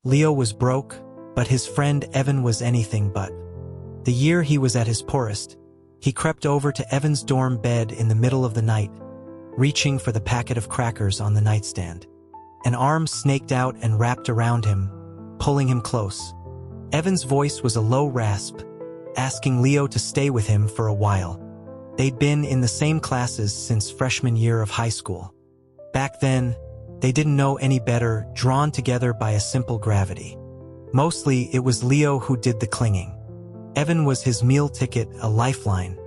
Leo was broke, but his friend Evan was anything but. The year he was at his poorest, he crept over to Evan's dorm bed in the middle of the night, reaching for the packet of crackers on the nightstand. An arm snaked out and wrapped around him, pulling him close. Evan's voice was a low rasp, asking Leo to stay with him for a while. They'd been in the same classes since freshman year of high school. Back then, they didn't know any better, drawn together by a simple gravity. Mostly, it was Leo who did the clinging. Evan was his meal ticket, a lifeline.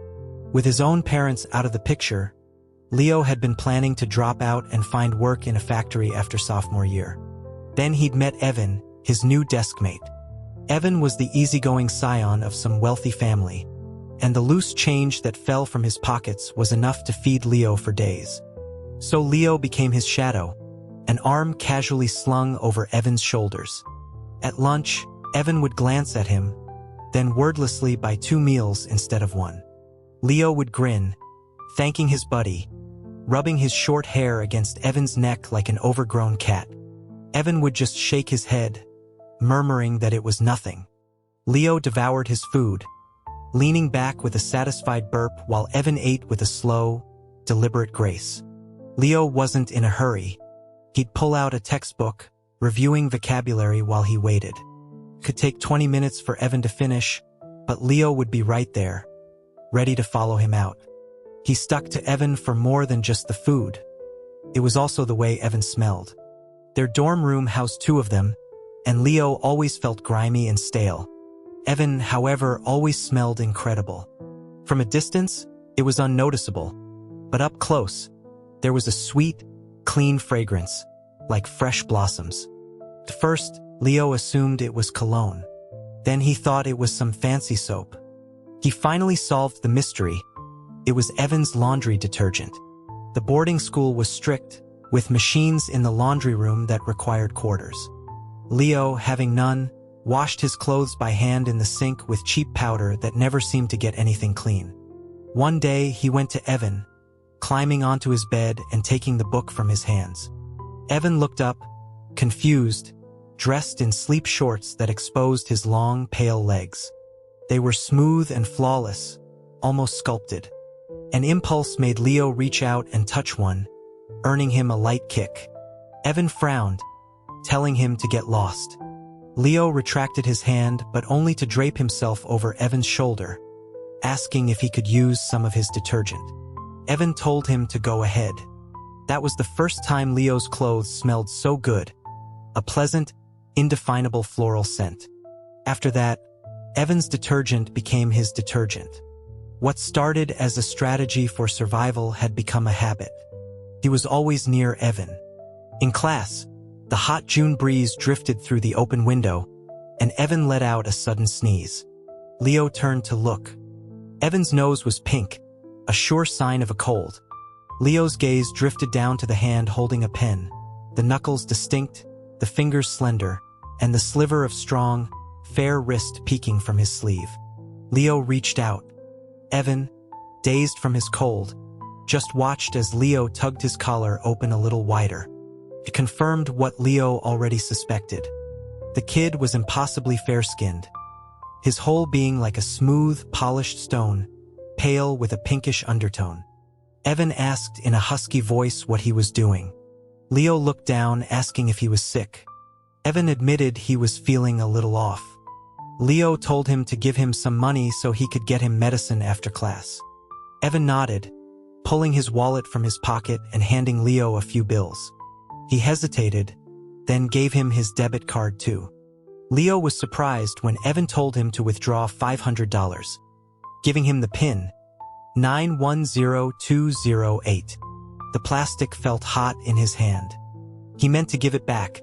With his own parents out of the picture, Leo had been planning to drop out and find work in a factory after sophomore year. Then he'd met Evan, his new desk mate. Evan was the easygoing scion of some wealthy family, and the loose change that fell from his pockets was enough to feed Leo for days. So Leo became his shadow, an arm casually slung over Evan's shoulders. At lunch, Evan would glance at him, then wordlessly buy 2 meals instead of 1. Leo would grin, thanking his buddy, rubbing his short hair against Evan's neck like an overgrown cat. Evan would just shake his head, murmuring that it was nothing. Leo devoured his food, leaning back with a satisfied burp while Evan ate with a slow, deliberate grace. Leo wasn't in a hurry. He'd pull out a textbook, reviewing vocabulary while he waited. Could take 20 minutes for Evan to finish, but Leo would be right there, ready to follow him out. He stuck to Evan for more than just the food. It was also the way Evan smelled. Their dorm room housed 2 of them, and Leo always felt grimy and stale. Evan, however, always smelled incredible. From a distance, it was unnoticeable, but up close, there was a sweet, clean fragrance, like fresh blossoms. At first, Leo assumed it was cologne. Then he thought it was some fancy soap. He finally solved the mystery. It was Evan's laundry detergent. The boarding school was strict, with machines in the laundry room that required quarters. Leo, having none, washed his clothes by hand in the sink with cheap powder that never seemed to get anything clean. One day, he went to Evan, climbing onto his bed and taking the book from his hands. Evan looked up, confused, dressed in sleep shorts that exposed his long, pale legs. They were smooth and flawless, almost sculpted. An impulse made Leo reach out and touch one, earning him a light kick. Evan frowned, telling him to get lost. Leo retracted his hand, but only to drape himself over Evan's shoulder, asking if he could use some of his detergent. Evan told him to go ahead. That was the first time Leo's clothes smelled so good, a pleasant, indefinable floral scent. After that, Evan's detergent became his detergent. What started as a strategy for survival had become a habit. He was always near Evan. In class, the hot June breeze drifted through the open window, and Evan let out a sudden sneeze. Leo turned to look. Evan's nose was pink, a sure sign of a cold. Leo's gaze drifted down to the hand holding a pen, the knuckles distinct, the fingers slender, and the sliver of strong, fair wrist peeking from his sleeve. Leo reached out. Evan, dazed from his cold, just watched as Leo tugged his collar open a little wider. It confirmed what Leo already suspected. The kid was impossibly fair-skinned, his whole being like a smooth, polished stone, pale with a pinkish undertone. Evan asked in a husky voice what he was doing. Leo looked down, asking if he was sick. Evan admitted he was feeling a little off. Leo told him to give him some money so he could get him medicine after class. Evan nodded, pulling his wallet from his pocket and handing Leo a few bills. He hesitated, then gave him his debit card too. Leo was surprised when Evan told him to withdraw $500, giving him the PIN, 910208. The plastic felt hot in his hand. He meant to give it back,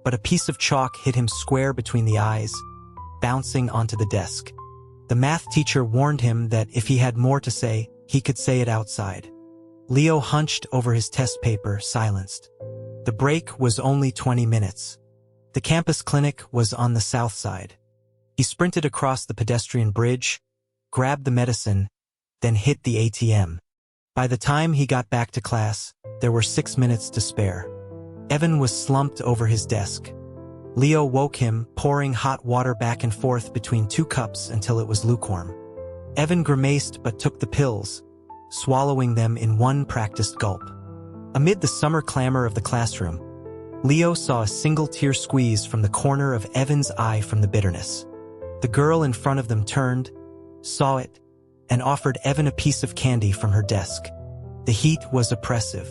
but a piece of chalk hit him square between the eyes, bouncing onto the desk. The math teacher warned him that if he had more to say, he could say it outside. Leo hunched over his test paper, silenced. The break was only 20 minutes. The campus clinic was on the south side. He sprinted across the pedestrian bridge, grabbed the medicine, then hit the ATM. By the time he got back to class, there were 6 minutes to spare. Evan was slumped over his desk. Leo woke him, pouring hot water back and forth between 2 cups until it was lukewarm. Evan grimaced but took the pills, swallowing them in one practiced gulp. Amid the summer clamor of the classroom, Leo saw a single tear squeeze from the corner of Evan's eye from the bitterness. The girl in front of them turned, saw it, and offered Evan a piece of candy from her desk. The heat was oppressive.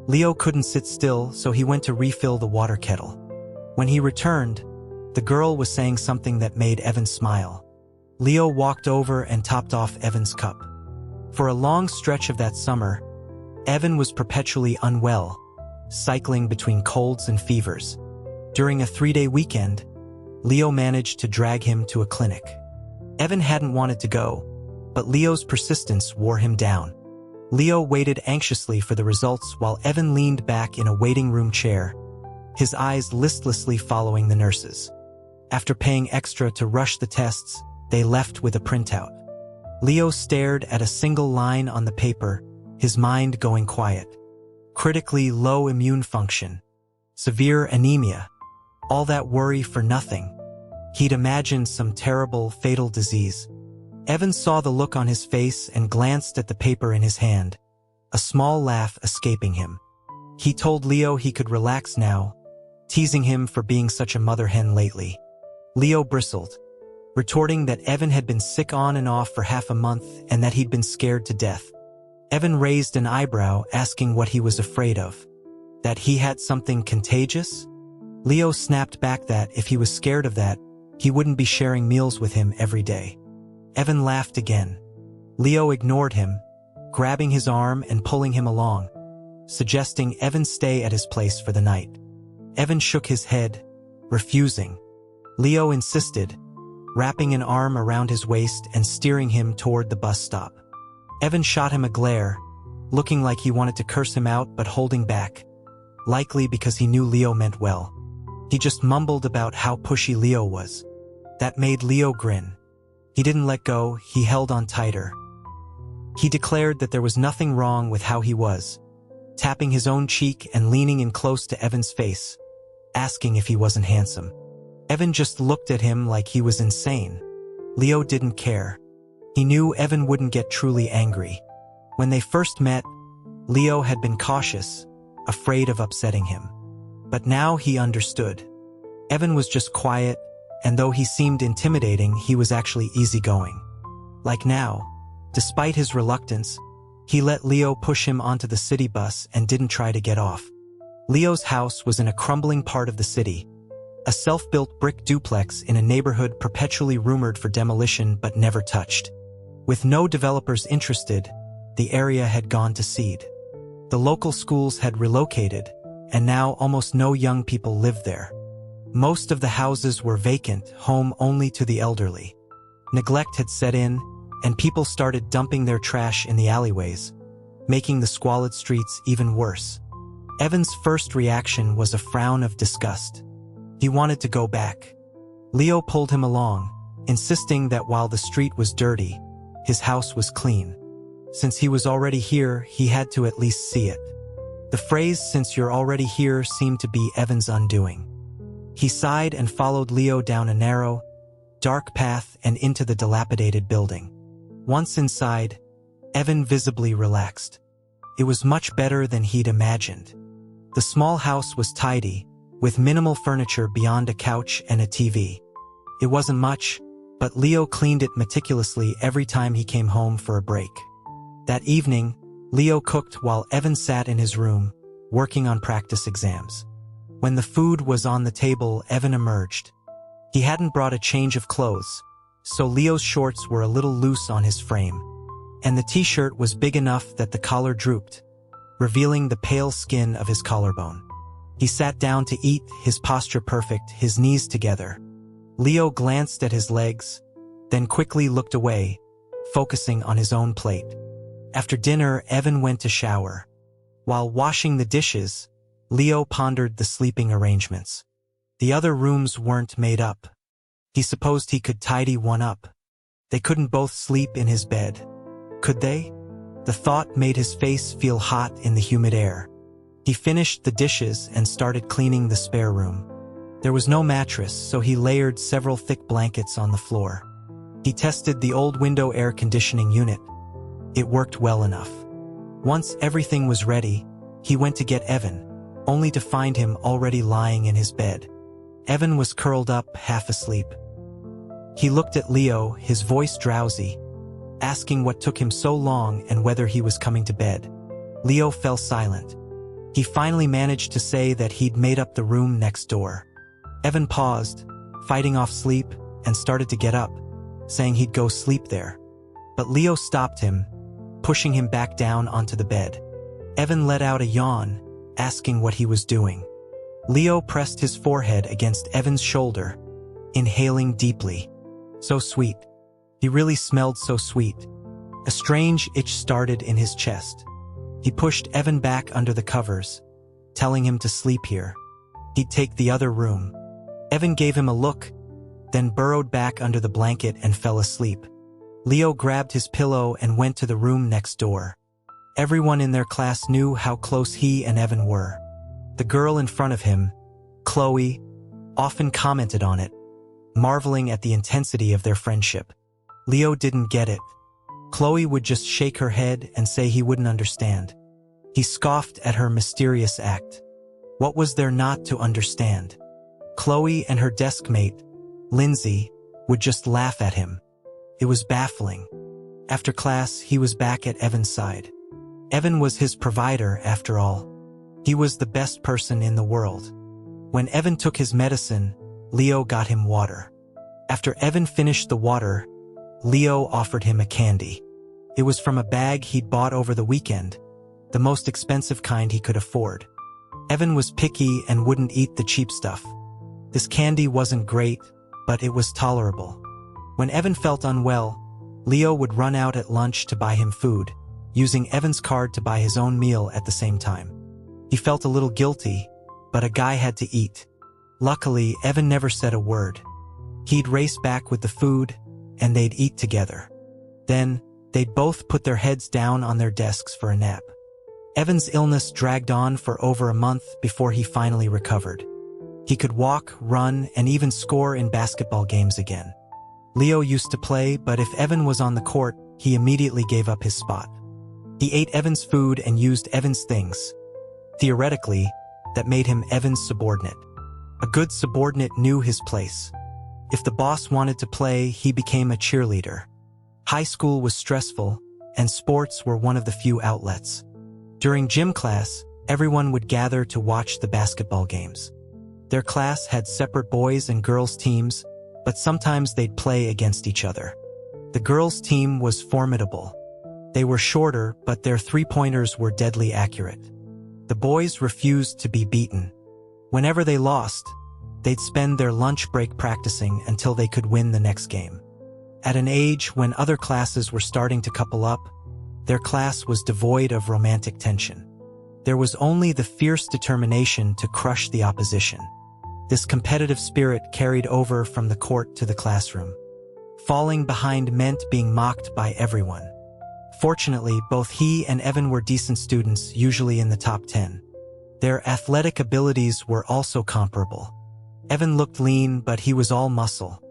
Leo couldn't sit still, so he went to refill the water kettle. When he returned, the girl was saying something that made Evan smile. Leo walked over and topped off Evan's cup. For a long stretch of that summer, Evan was perpetually unwell, cycling between colds and fevers. During a 3-day weekend, Leo managed to drag him to a clinic. Evan hadn't wanted to go, but Leo's persistence wore him down. Leo waited anxiously for the results while Evan leaned back in a waiting room chair, his eyes listlessly following the nurses. After paying extra to rush the tests, they left with a printout. Leo stared at a single line on the paper, his mind going quiet. Critically low immune function. Severe anemia. All that worry for nothing. He'd imagined some terrible, fatal disease. Evan saw the look on his face and glanced at the paper in his hand, a small laugh escaping him. He told Leo he could relax now, teasing him for being such a mother hen lately. Leo bristled, retorting that Evan had been sick on and off for half a month and that he'd been scared to death. Evan raised an eyebrow, asking what he was afraid of. That he had something contagious? Leo snapped back that if he was scared of that, he wouldn't be sharing meals with him every day. Evan laughed again. Leo ignored him, grabbing his arm and pulling him along, suggesting Evan stay at his place for the night. Evan shook his head, refusing. Leo insisted, wrapping an arm around his waist and steering him toward the bus stop. Evan shot him a glare, looking like he wanted to curse him out but holding back, likely because he knew Leo meant well. He just mumbled about how pushy Leo was. That made Leo grin. He didn't let go, he held on tighter. He declared that there was nothing wrong with how he was, tapping his own cheek and leaning in close to Evan's face, asking if he wasn't handsome. Evan just looked at him like he was insane. Leo didn't care. He knew Evan wouldn't get truly angry. When they first met, Leo had been cautious, afraid of upsetting him. But now he understood. Evan was just quiet, and though he seemed intimidating, he was actually easygoing. Like now, despite his reluctance, he let Leo push him onto the city bus and didn't try to get off. Leo's house was in a crumbling part of the city, a self-built brick duplex in a neighborhood perpetually rumored for demolition but never touched. With no developers interested, the area had gone to seed. The local schools had relocated, and now almost no young people lived there. Most of the houses were vacant, home only to the elderly. Neglect had set in, and people started dumping their trash in the alleyways, making the squalid streets even worse. Evan's first reaction was a frown of disgust. He wanted to go back. Leo pulled him along, insisting that while the street was dirty, his house was clean. Since he was already here, he had to at least see it. The phrase "since you're already here" seemed to be Evan's undoing. He sighed and followed Leo down a narrow, dark path and into the dilapidated building. Once inside, Evan visibly relaxed. It was much better than he'd imagined. The small house was tidy, with minimal furniture beyond a couch and a TV. It wasn't much, but Leo cleaned it meticulously every time he came home for a break. That evening, Leo cooked while Evan sat in his room, working on practice exams. When the food was on the table, Evan emerged. He hadn't brought a change of clothes, so Leo's shorts were a little loose on his frame, and the t-shirt was big enough that the collar drooped, revealing the pale skin of his collarbone. He sat down to eat, his posture perfect, his knees together. Leo glanced at his legs, then quickly looked away, focusing on his own plate. After dinner, Evan went to shower. While washing the dishes, Leo pondered the sleeping arrangements. The other rooms weren't made up. He supposed he could tidy one up. They couldn't both sleep in his bed. Could they? The thought made his face feel hot in the humid air. He finished the dishes and started cleaning the spare room. There was no mattress, so he layered several thick blankets on the floor. He tested the old window air conditioning unit. It worked well enough. Once everything was ready, he went to get Evan, only to find him already lying in his bed. Evan was curled up, half asleep. He looked at Leo, his voice drowsy, asking what took him so long and whether he was coming to bed. Leo fell silent. He finally managed to say that he'd made up the room next door. Evan paused, fighting off sleep, and started to get up, saying he'd go sleep there. But Leo stopped him, pushing him back down onto the bed. Evan let out a yawn, asking what he was doing. Leo pressed his forehead against Evan's shoulder, inhaling deeply. So sweet. He really smelled so sweet. A strange itch started in his chest. He pushed Evan back under the covers, telling him to sleep here. He'd take the other room. Evan gave him a look, then burrowed back under the blanket and fell asleep. Leo grabbed his pillow and went to the room next door. Everyone in their class knew how close he and Evan were. The girl in front of him, Chloe, often commented on it, marveling at the intensity of their friendship. Leo didn't get it. Chloe would just shake her head and say he wouldn't understand. He scoffed at her mysterious act. What was there not to understand? Chloe and her desk mate, Lindsay, would just laugh at him. It was baffling. After class, he was back at Evan's side. Evan was his provider, after all. He was the best person in the world. When Evan took his medicine, Leo got him water. After Evan finished the water, Leo offered him a candy. It was from a bag he'd bought over the weekend, the most expensive kind he could afford. Evan was picky and wouldn't eat the cheap stuff. This candy wasn't great, but it was tolerable. When Evan felt unwell, Leo would run out at lunch to buy him food, using Evan's card to buy his own meal at the same time. He felt a little guilty, but a guy had to eat. Luckily, Evan never said a word. He'd race back with the food, and they'd eat together. Then, they'd both put their heads down on their desks for a nap. Evan's illness dragged on for over a month before he finally recovered. He could walk, run, and even score in basketball games again. Leo used to play, but if Evan was on the court, he immediately gave up his spot. He ate Evan's food and used Evan's things. Theoretically, that made him Evan's subordinate. A good subordinate knew his place. If the boss wanted to play, he became a cheerleader. High school was stressful, and sports were one of the few outlets. During gym class, everyone would gather to watch the basketball games. Their class had separate boys and girls teams, but sometimes they'd play against each other. The girls' team was formidable. They were shorter, but their three-pointers were deadly accurate. The boys refused to be beaten. Whenever they lost, they'd spend their lunch break practicing until they could win the next game. At an age when other classes were starting to couple up, their class was devoid of romantic tension. There was only the fierce determination to crush the opposition. This competitive spirit carried over from the court to the classroom. Falling behind meant being mocked by everyone. Fortunately, both he and Evan were decent students, usually in the top 10. Their athletic abilities were also comparable. Evan looked lean, but he was all muscle.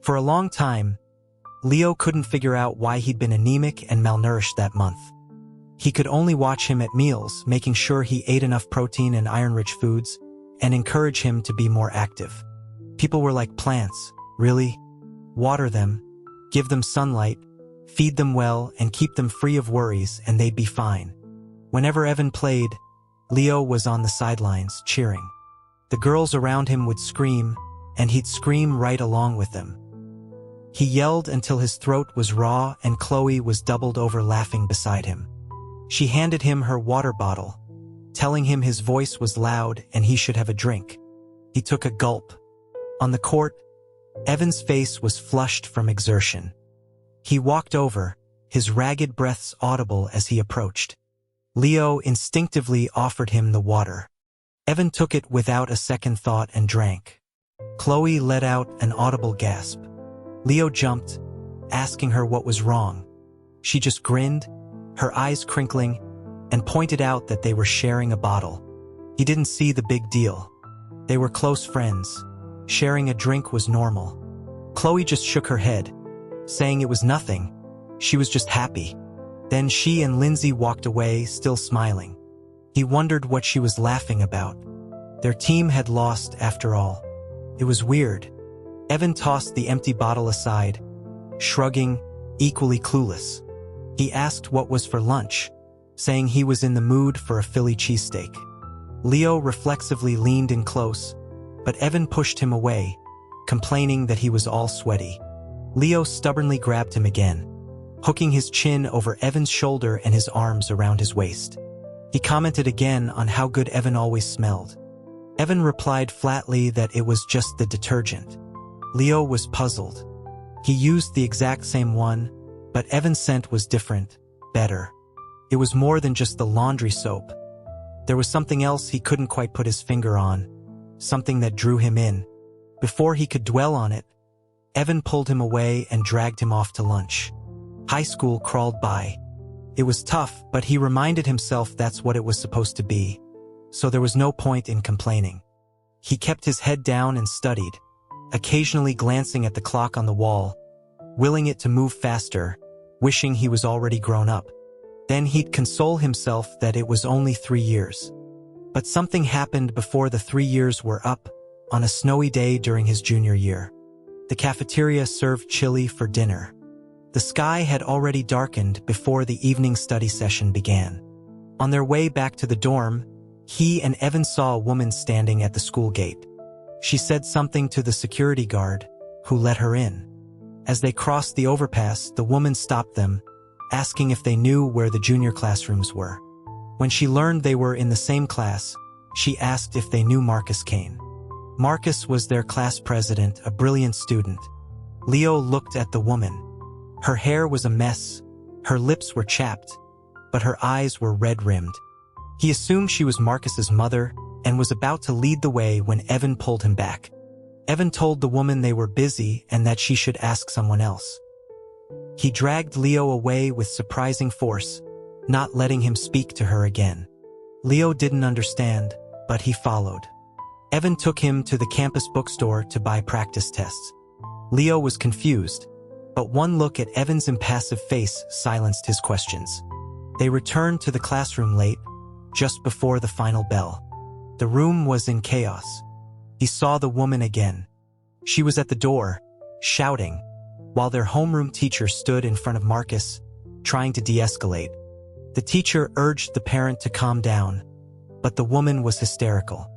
For a long time, Leo couldn't figure out why he'd been anemic and malnourished that month. He could only watch him at meals, making sure he ate enough protein and iron-rich foods, and encourage him to be more active. People were like plants, really. Water them, give them sunlight, feed them well, and keep them free of worries, and they'd be fine. Whenever Evan played, Leo was on the sidelines, cheering. The girls around him would scream, and he'd scream right along with them. He yelled until his throat was raw, and Chloe was doubled over laughing beside him. She handed him her water bottle, telling him his voice was loud and he should have a drink. He took a gulp. On the court, Evan's face was flushed from exertion. He walked over, his ragged breaths audible as he approached. Leo instinctively offered him the water. Evan took it without a second thought and drank. Chloe let out an audible gasp. Leo jumped, asking her what was wrong. She just grinned, her eyes crinkling, and pointed out that they were sharing a bottle. He didn't see the big deal. They were close friends, Sharing a drink was normal. Chloe just shook her head, saying it was nothing. She was just happy. Then she and Lindsay walked away, still smiling. He wondered what she was laughing about. Their team had lost after all. It was weird. Evan tossed the empty bottle aside, shrugging, equally clueless. He asked what was for lunch, saying he was in the mood for a Philly cheesesteak. Leo reflexively leaned in close, but Evan pushed him away, complaining that he was all sweaty. Leo stubbornly grabbed him again, hooking his chin over Evan's shoulder and his arms around his waist. He commented again on how good Evan always smelled. Evan replied flatly that it was just the detergent. Leo was puzzled. He used the exact same one, but Evan's scent was different, better. It was more than just the laundry soap. There was something else he couldn't quite put his finger on, something that drew him in. Before he could dwell on it, Evan pulled him away and dragged him off to lunch. High school crawled by. It was tough, but he reminded himself that's what it was supposed to be, so there was no point in complaining. He kept his head down and studied, occasionally glancing at the clock on the wall, willing it to move faster, wishing he was already grown up. Then he'd console himself that it was only 3 years. But something happened before the 3 years were up, on a snowy day during his junior year. The cafeteria served chili for dinner. The sky had already darkened before the evening study session began. On their way back to the dorm, he and Evan saw a woman standing at the school gate. She said something to the security guard, who let her in. As they crossed the overpass, the woman stopped them, asking if they knew where the junior classrooms were. When she learned they were in the same class, she asked if they knew Marcus Kane. Marcus was their class president, a brilliant student. Leo looked at the woman. Her hair was a mess, her lips were chapped, but her eyes were red-rimmed. He assumed she was Marcus's mother and was about to lead the way when Evan pulled him back. Evan told the woman they were busy and that she should ask someone else. He dragged Leo away with surprising force, not letting him speak to her again. Leo didn't understand, but he followed. Evan took him to the campus bookstore to buy practice tests. Leo was confused, but one look at Evan's impassive face silenced his questions. They returned to the classroom late, just before the final bell. The room was in chaos. He saw the woman again. She was at the door, shouting, while their homeroom teacher stood in front of Marcus, trying to de-escalate. The teacher urged the parent to calm down, but the woman was hysterical.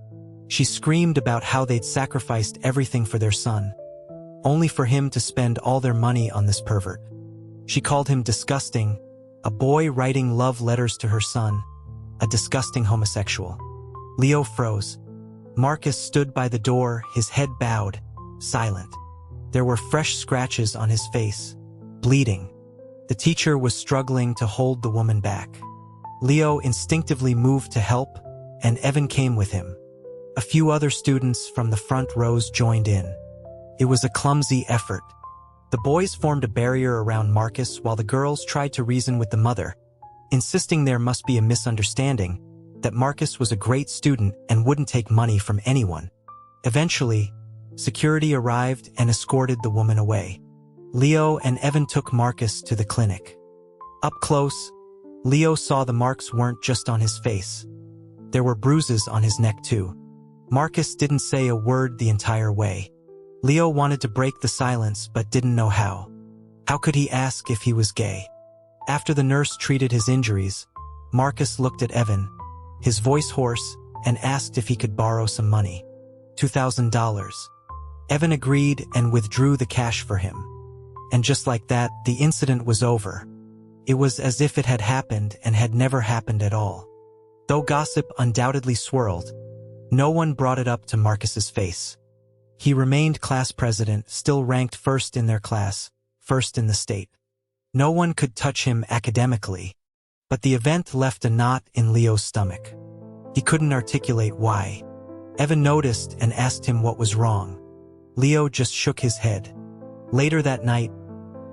She screamed about how they'd sacrificed everything for their son, only for him to spend all their money on this pervert. She called him disgusting, a boy writing love letters to her son, a disgusting homosexual. Leo froze. Marcus stood by the door, his head bowed, silent. There were fresh scratches on his face, bleeding. The teacher was struggling to hold the woman back. Leo instinctively moved to help, and Evan came with him. A few other students from the front rows joined in. It was a clumsy effort. The boys formed a barrier around Marcus while the girls tried to reason with the mother, insisting there must be a misunderstanding, that Marcus was a great student and wouldn't take money from anyone. Eventually, security arrived and escorted the woman away. Leo and Evan took Marcus to the clinic. Up close, Leo saw the marks weren't just on his face. There were bruises on his neck too. Marcus didn't say a word the entire way. Leo wanted to break the silence but didn't know how. How could he ask if he was gay? After the nurse treated his injuries, Marcus looked at Evan, his voice hoarse, and asked if he could borrow some money. $2,000. Evan agreed and withdrew the cash for him. And just like that, the incident was over. It was as if it had happened and had never happened at all. Though gossip undoubtedly swirled, no one brought it up to Marcus's face. He remained class president, still ranked first in their class, first in the state. No one could touch him academically, but the event left a knot in Leo's stomach. He couldn't articulate why. Evan noticed and asked him what was wrong. Leo just shook his head. Later that night,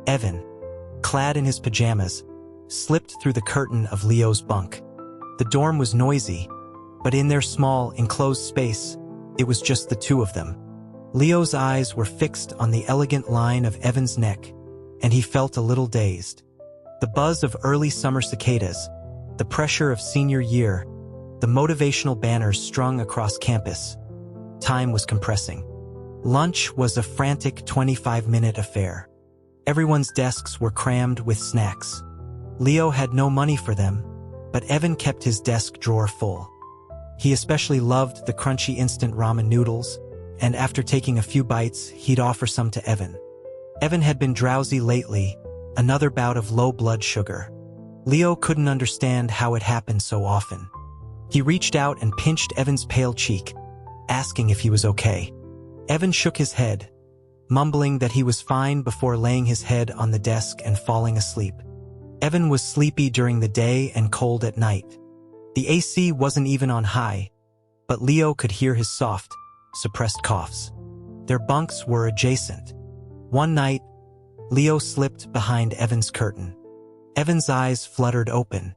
Evan, clad in his pajamas, slipped through the curtain of Leo's bunk. The dorm was noisy, but in their small, enclosed space, it was just the two of them. Leo's eyes were fixed on the elegant line of Evan's neck, and he felt a little dazed. The buzz of early summer cicadas, the pressure of senior year, the motivational banners strung across campus. Time was compressing. Lunch was a frantic 25-minute affair. Everyone's desks were crammed with snacks. Leo had no money for them, but Evan kept his desk drawer full. He especially loved the crunchy instant ramen noodles, and after taking a few bites, he'd offer some to Evan. Evan had been drowsy lately, another bout of low blood sugar. Leo couldn't understand how it happened so often. He reached out and pinched Evan's pale cheek, asking if he was okay. Evan shook his head, mumbling that he was fine before laying his head on the desk and falling asleep. Evan was sleepy during the day and cold at night. The AC wasn't even on high, but Leo could hear his soft, suppressed coughs. Their bunks were adjacent. One night, Leo slipped behind Evan's curtain. Evan's eyes fluttered open.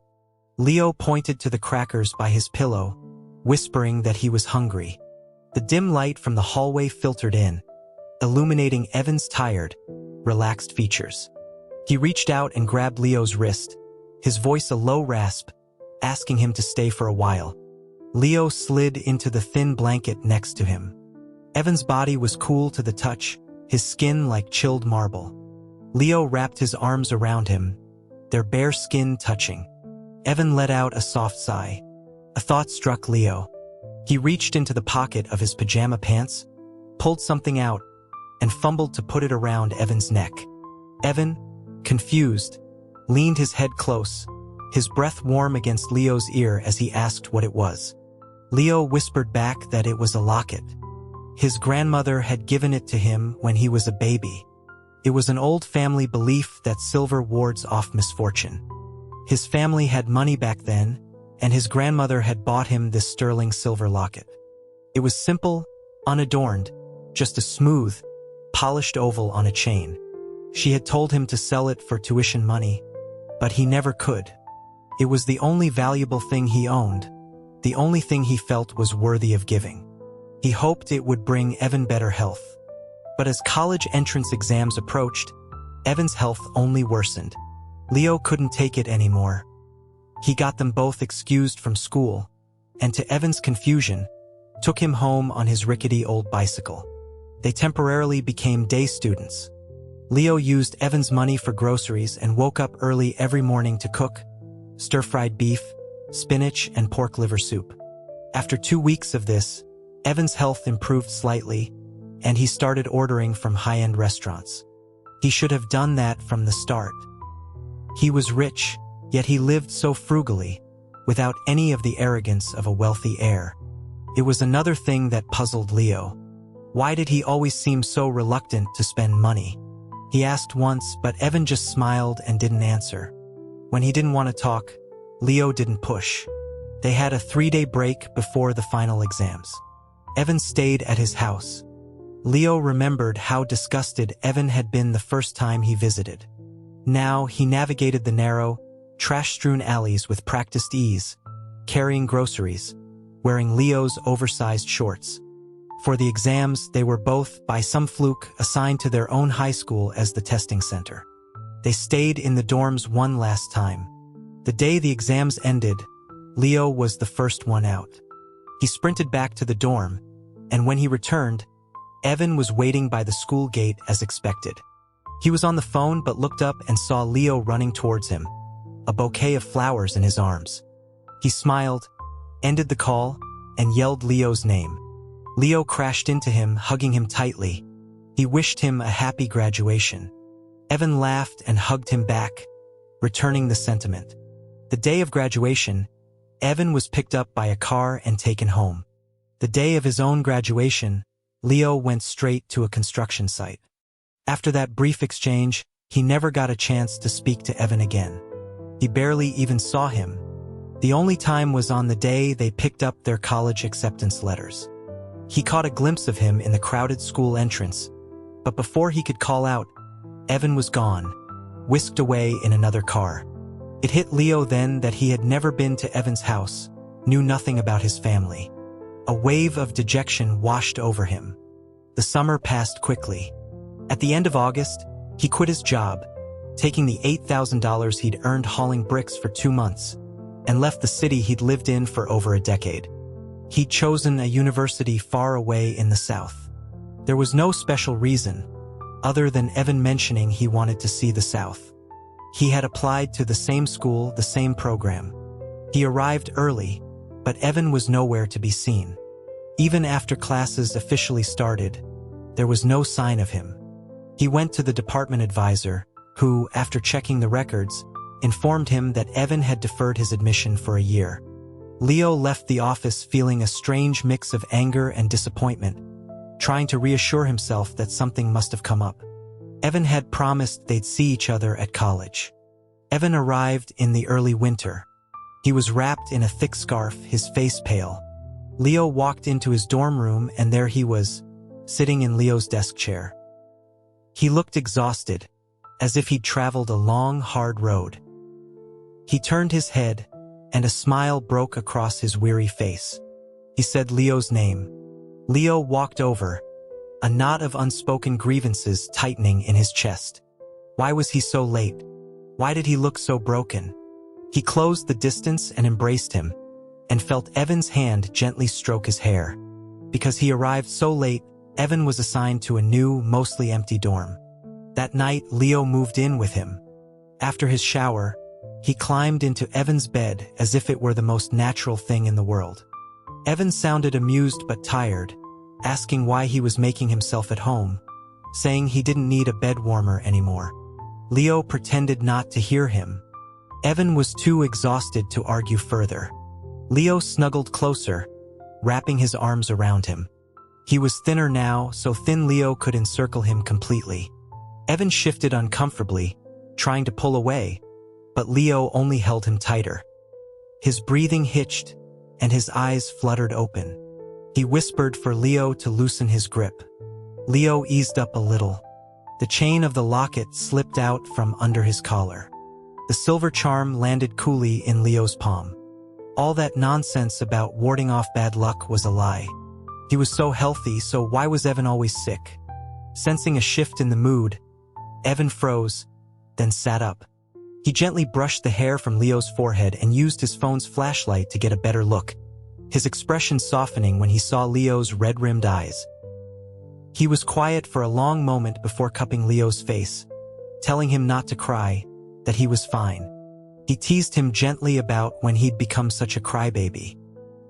Leo pointed to the crackers by his pillow, whispering that he was hungry. The dim light from the hallway filtered in, illuminating Evan's tired, relaxed features. He reached out and grabbed Leo's wrist, his voice a low rasp, asking him to stay for a while. Leo slid into the thin blanket next to him. Evan's body was cool to the touch, his skin like chilled marble. Leo wrapped his arms around him, their bare skin touching. Evan let out a soft sigh. A thought struck Leo. He reached into the pocket of his pajama pants, pulled something out, and fumbled to put it around Evan's neck. Evan, confused, leaned his head close, his breath warm against Leo's ear as he asked what it was. Leo whispered back that it was a locket. His grandmother had given it to him when he was a baby. It was an old family belief that silver wards off misfortune. His family had money back then, and his grandmother had bought him this sterling silver locket. It was simple, unadorned, just a smooth, polished oval on a chain. She had told him to sell it for tuition money, but he never could. It was the only valuable thing he owned, the only thing he felt was worthy of giving. He hoped it would bring Evan better health. But as college entrance exams approached, Evan's health only worsened. Leo couldn't take it anymore. He got them both excused from school, and to Evan's confusion, took him home on his rickety old bicycle. They temporarily became day students. Leo used Evan's money for groceries and woke up early every morning to cook stir-fried beef, spinach, and pork liver soup. After 2 weeks of this, Evan's health improved slightly, and he started ordering from high-end restaurants. He should have done that from the start. He was rich, yet he lived so frugally, without any of the arrogance of a wealthy heir. It was another thing that puzzled Leo. Why did he always seem so reluctant to spend money? He asked once, but Evan just smiled and didn't answer. When he didn't want to talk, Leo didn't push. They had a 3-day break before the final exams. Evan stayed at his house. Leo remembered how disgusted Evan had been the first time he visited. Now he navigated the narrow, trash-strewn alleys with practiced ease, carrying groceries, wearing Leo's oversized shorts. For the exams, they were both, by some fluke, assigned to their own high school as the testing center. They stayed in the dorms one last time. The day the exams ended, Leo was the first one out. He sprinted back to the dorm, and when he returned, Evan was waiting by the school gate as expected. He was on the phone but looked up and saw Leo running towards him, a bouquet of flowers in his arms. He smiled, ended the call, and yelled Leo's name. Leo crashed into him, hugging him tightly. He wished him a happy graduation. Evan laughed and hugged him back, returning the sentiment. The day of graduation, Evan was picked up by a car and taken home. The day of his own graduation, Leo went straight to a construction site. After that brief exchange, he never got a chance to speak to Evan again. He barely even saw him. The only time was on the day they picked up their college acceptance letters. He caught a glimpse of him in the crowded school entrance, but before he could call out, Evan was gone, whisked away in another car. It hit Leo then that he had never been to Evan's house, knew nothing about his family. A wave of dejection washed over him. The summer passed quickly. At the end of August, he quit his job, taking the $8,000 he'd earned hauling bricks for 2 months, and left the city he'd lived in for over a decade. He'd chosen a university far away in the South. There was no special reason, other than Evan mentioning he wanted to see the South. He had applied to the same school, the same program. He arrived early, but Evan was nowhere to be seen. Even after classes officially started, there was no sign of him. He went to the department advisor, who, after checking the records, informed him that Evan had deferred his admission for a year. Leo left the office feeling a strange mix of anger and disappointment, trying to reassure himself that something must have come up. Evan had promised they'd see each other at college. Evan arrived in the early winter. He was wrapped in a thick scarf, his face pale. Leo walked into his dorm room, and there he was, sitting in Leo's desk chair. He looked exhausted, as if he'd traveled a long, hard road. He turned his head, and a smile broke across his weary face. He said Leo's name. Leo walked over, a knot of unspoken grievances tightening in his chest. Why was he so late? Why did he look so broken? He closed the distance and embraced him, and felt Evan's hand gently stroke his hair. Because he arrived so late, Evan was assigned to a new, mostly empty dorm. That night, Leo moved in with him. After his shower, he climbed into Evan's bed as if it were the most natural thing in the world. Evan sounded amused but tired, asking why he was making himself at home, saying he didn't need a bed warmer anymore. Leo pretended not to hear him. Evan was too exhausted to argue further. Leo snuggled closer, wrapping his arms around him. He was thinner now, so thin Leo could encircle him completely. Evan shifted uncomfortably, trying to pull away, but Leo only held him tighter. His breathing hitched, and his eyes fluttered open. He whispered for Leo to loosen his grip. Leo eased up a little. The chain of the locket slipped out from under his collar. The silver charm landed coolly in Leo's palm. All that nonsense about warding off bad luck was a lie. He was so healthy, so why was Evan always sick? Sensing a shift in the mood, Evan froze, then sat up. He gently brushed the hair from Leo's forehead and used his phone's flashlight to get a better look, his expression softening when he saw Leo's red-rimmed eyes. He was quiet for a long moment before cupping Leo's face, telling him not to cry, that he was fine. He teased him gently about when he'd become such a crybaby.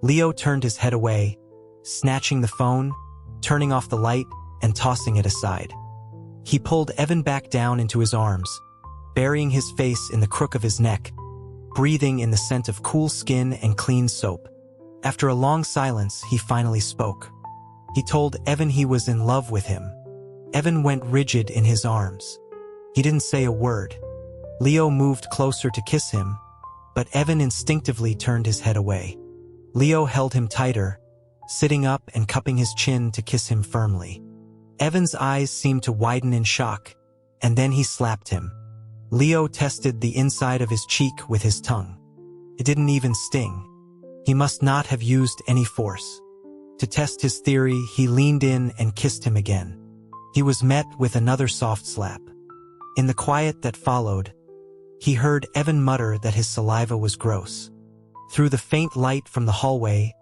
Leo turned his head away, snatching the phone, turning off the light, and tossing it aside. He pulled Evan back down into his arms, burying his face in the crook of his neck, breathing in the scent of cool skin and clean soap. After a long silence, he finally spoke. He told Evan he was in love with him. Evan went rigid in his arms. He didn't say a word. Leo moved closer to kiss him, but Evan instinctively turned his head away. Leo held him tighter, sitting up and cupping his chin to kiss him firmly. Evan's eyes seemed to widen in shock, and then he slapped him. Leo tested the inside of his cheek with his tongue. It didn't even sting. He must not have used any force. To test his theory, he leaned in and kissed him again. He was met with another soft slap. In the quiet that followed, he heard Evan mutter that his saliva was gross. Through the faint light from the hallway,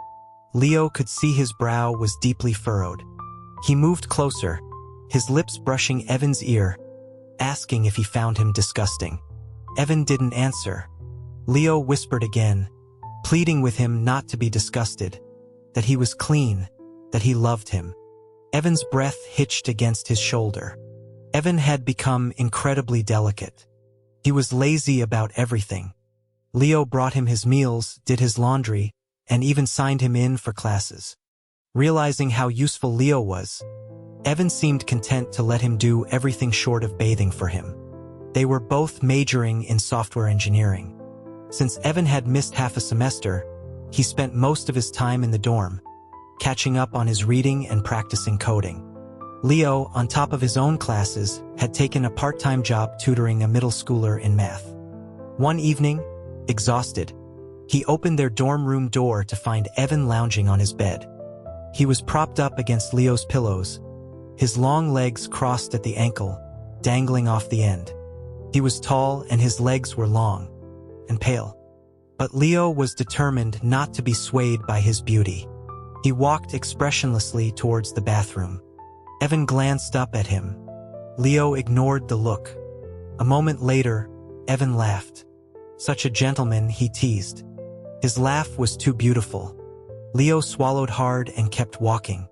Leo could see his brow was deeply furrowed. He moved closer, his lips brushing Evan's ear, asking if he found him disgusting. Evan didn't answer. Leo whispered again, pleading with him not to be disgusted, that he was clean, that he loved him. Evan's breath hitched against his shoulder. Evan had become incredibly delicate. He was lazy about everything. Leo brought him his meals, did his laundry, and even signed him in for classes. Realizing how useful Leo was, Evan seemed content to let him do everything short of bathing for him. They were both majoring in software engineering. Since Evan had missed half a semester, he spent most of his time in the dorm, catching up on his reading and practicing coding. Leo, on top of his own classes, had taken a part-time job tutoring a middle schooler in math. One evening, exhausted, he opened their dorm room door to find Evan lounging on his bed. He was propped up against Leo's pillows, His long legs crossed at the ankle, dangling off the end. He was tall and his legs were long and pale. But Leo was determined not to be swayed by his beauty. He walked expressionlessly towards the bathroom. Evan glanced up at him. Leo ignored the look. A moment later, Evan laughed. Such a gentleman, he teased. His laugh was too beautiful. Leo swallowed hard and kept walking.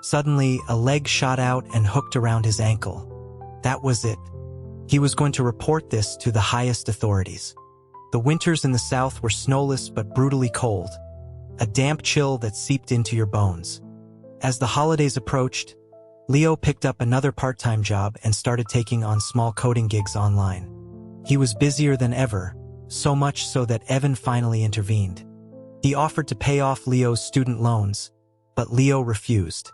Suddenly, a leg shot out and hooked around his ankle. That was it. He was going to report this to the highest authorities. The winters in the south were snowless but brutally cold, a damp chill that seeped into your bones. As the holidays approached, Leo picked up another part-time job and started taking on small coding gigs online. He was busier than ever, so much so that Evan finally intervened. He offered to pay off Leo's student loans, but Leo refused.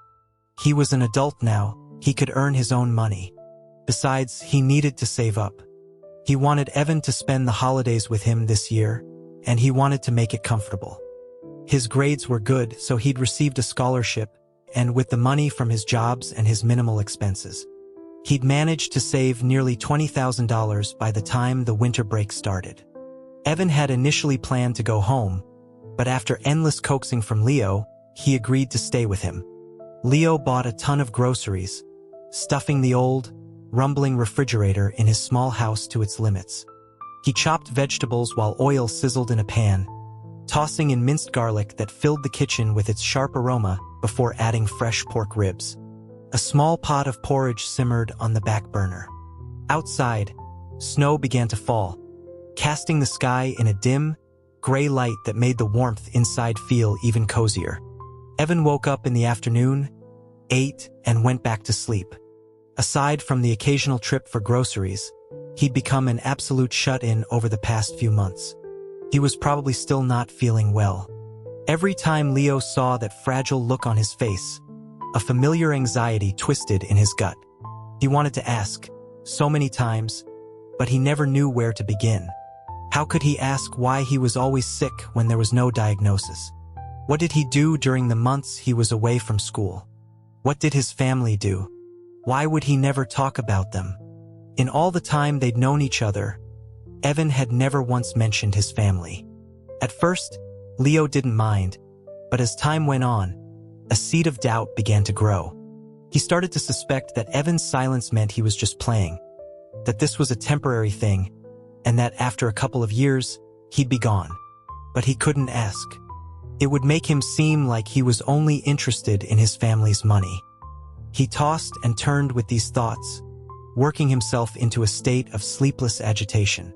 He was an adult now, he could earn his own money. Besides, he needed to save up. He wanted Evan to spend the holidays with him this year, and he wanted to make it comfortable. His grades were good, so he'd received a scholarship, and with the money from his jobs and his minimal expenses, he'd managed to save nearly $20,000 by the time the winter break started. Evan had initially planned to go home, but after endless coaxing from Leo, he agreed to stay with him. Leo bought a ton of groceries, stuffing the old, rumbling refrigerator in his small house to its limits. He chopped vegetables while oil sizzled in a pan, tossing in minced garlic that filled the kitchen with its sharp aroma before adding fresh pork ribs. A small pot of porridge simmered on the back burner. Outside, snow began to fall, casting the sky in a dim, gray light that made the warmth inside feel even cozier. Evan woke up in the afternoon, ate, and went back to sleep. Aside from the occasional trip for groceries, he'd become an absolute shut-in over the past few months. He was probably still not feeling well. Every time Leo saw that fragile look on his face, a familiar anxiety twisted in his gut. He wanted to ask, so many times, but he never knew where to begin. How could he ask why he was always sick when there was no diagnosis? What did he do during the months he was away from school? What did his family do? Why would he never talk about them? In all the time they'd known each other, Evan had never once mentioned his family. At first, Leo didn't mind, but as time went on, a seed of doubt began to grow. He started to suspect that Evan's silence meant he was just playing, that this was a temporary thing, and that after a couple of years, he'd be gone. But he couldn't ask. It would make him seem like he was only interested in his family's money. He tossed and turned with these thoughts, working himself into a state of sleepless agitation.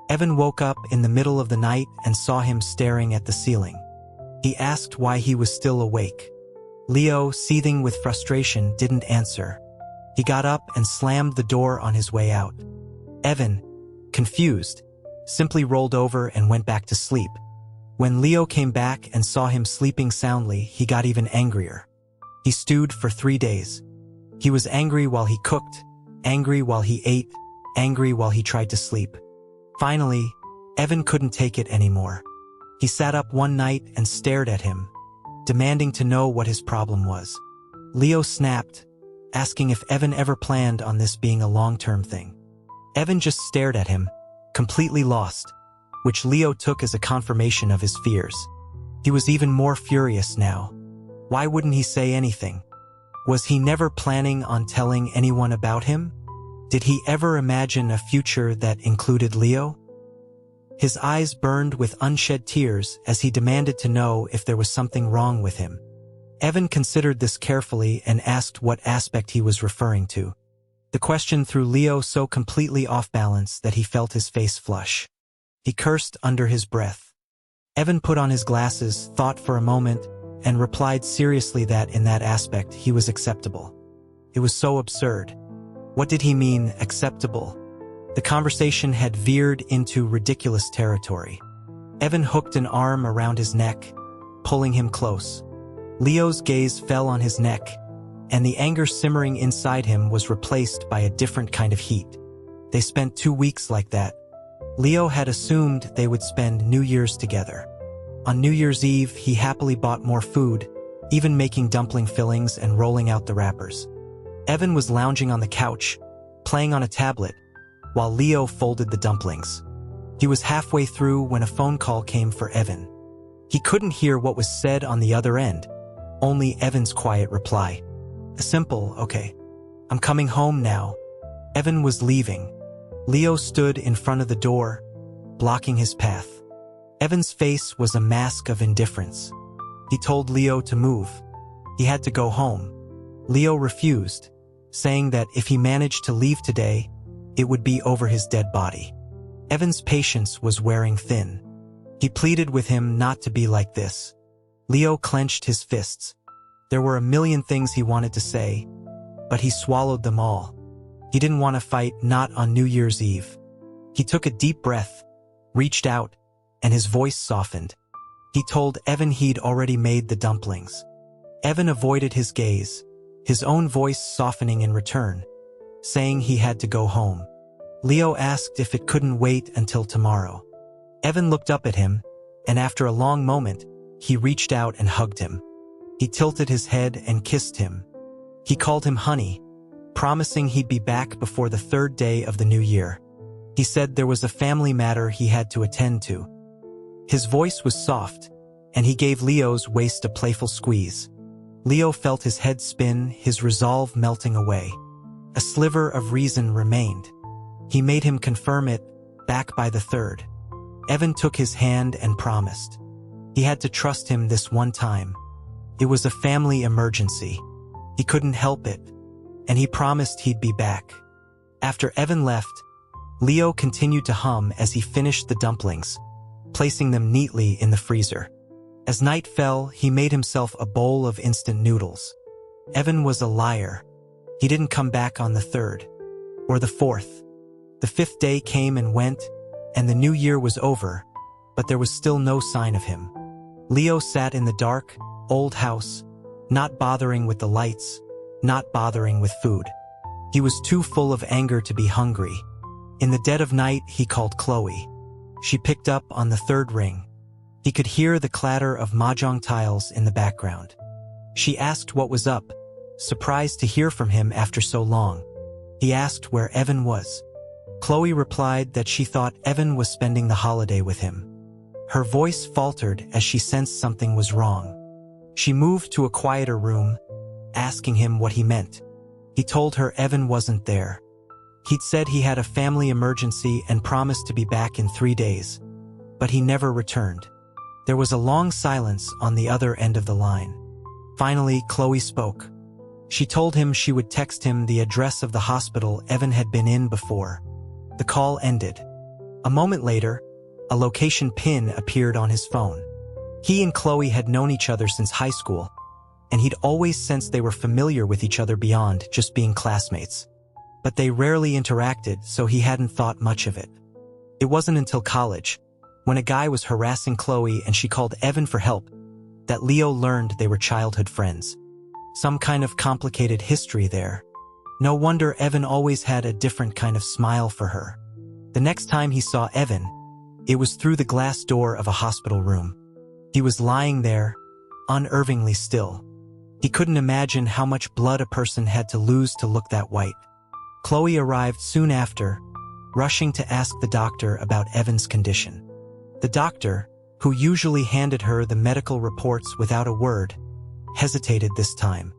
Evan woke up in the middle of the night and saw him staring at the ceiling. He asked why he was still awake. Leo, seething with frustration, didn't answer. He got up and slammed the door on his way out. Evan, confused, simply rolled over and went back to sleep. When Leo came back and saw him sleeping soundly, he got even angrier. He stewed for 3 days. He was angry while he cooked, angry while he ate, angry while he tried to sleep. Finally, Evan couldn't take it anymore. He sat up one night and stared at him, demanding to know what his problem was. Leo snapped, asking if Evan ever planned on this being a long-term thing. Evan just stared at him, completely lost, which Leo took as a confirmation of his fears. He was even more furious now. Why wouldn't he say anything? Was he never planning on telling anyone about him? Did he ever imagine a future that included Leo? His eyes burned with unshed tears as he demanded to know if there was something wrong with him. Evan considered this carefully and asked what aspect he was referring to. The question threw Leo so completely off balance that he felt his face flush. He cursed under his breath. Evan put on his glasses, thought for a moment, and replied seriously that in that aspect he was acceptable. It was so absurd. What did he mean, acceptable? The conversation had veered into ridiculous territory. Evan hooked an arm around his neck, pulling him close. Leo's gaze fell on his neck, and the anger simmering inside him was replaced by a different kind of heat. They spent 2 weeks like that. Leo had assumed they would spend New Year's together. On New Year's Eve, he happily bought more food, even making dumpling fillings and rolling out the wrappers. Evan was lounging on the couch, playing on a tablet, while Leo folded the dumplings. He was halfway through when a phone call came for Evan. He couldn't hear what was said on the other end, only Evan's quiet reply. A simple, "Okay. I'm coming home now." Evan was leaving. Leo stood in front of the door, blocking his path. Evan's face was a mask of indifference. He told Leo to move. He had to go home. Leo refused, saying that if he managed to leave today, it would be over his dead body. Evan's patience was wearing thin. He pleaded with him not to be like this. Leo clenched his fists. There were a million things he wanted to say, but he swallowed them all. He didn't want to fight, not on New Year's Eve. He took a deep breath, reached out, and his voice softened. He told Evan he'd already made the dumplings. Evan avoided his gaze, his own voice softening in return, saying he had to go home. Leo asked if it couldn't wait until tomorrow. Evan looked up at him, and after a long moment, he reached out and hugged him. He tilted his head and kissed him. He called him honey, promising he'd be back before the third day of the new year. He said there was a family matter he had to attend to. His voice was soft, and he gave Leo's waist a playful squeeze. Leo felt his head spin, his resolve melting away. A sliver of reason remained. He made him confirm it, back by the third. Evan took his hand and promised. He had to trust him this one time. It was a family emergency. He couldn't help it, and he promised he'd be back. After Evan left, Leo continued to hum as he finished the dumplings, placing them neatly in the freezer. As night fell, he made himself a bowl of instant noodles. Evan was a liar. He didn't come back on the third, or the fourth. The fifth day came and went, and the new year was over, but there was still no sign of him. Leo sat in the dark, old house, not bothering with the lights, not bothering with food. He was too full of anger to be hungry. In the dead of night, he called Chloe. She picked up on the third ring. He could hear the clatter of mahjong tiles in the background. She asked what was up, surprised to hear from him after so long. He asked where Evan was. Chloe replied that she thought Evan was spending the holiday with him. Her voice faltered as she sensed something was wrong. She moved to a quieter room, asking him what he meant. He told her Evan wasn't there. He'd said he had a family emergency and promised to be back in 3 days, but he never returned. There was a long silence on the other end of the line. Finally, Chloe spoke. She told him she would text him the address of the hospital Evan had been in before. The call ended. A moment later, a location pin appeared on his phone. He and Chloe had known each other since high school, and he'd always sensed they were familiar with each other beyond just being classmates. But they rarely interacted, so he hadn't thought much of it. It wasn't until college, when a guy was harassing Chloe and she called Evan for help, that Leo learned they were childhood friends. Some kind of complicated history there. No wonder Evan always had a different kind of smile for her. The next time he saw Evan, it was through the glass door of a hospital room. He was lying there, unnervingly still. He couldn't imagine how much blood a person had to lose to look that white. Chloe arrived soon after, rushing to ask the doctor about Evan's condition. The doctor, who usually handed her the medical reports without a word, hesitated this time.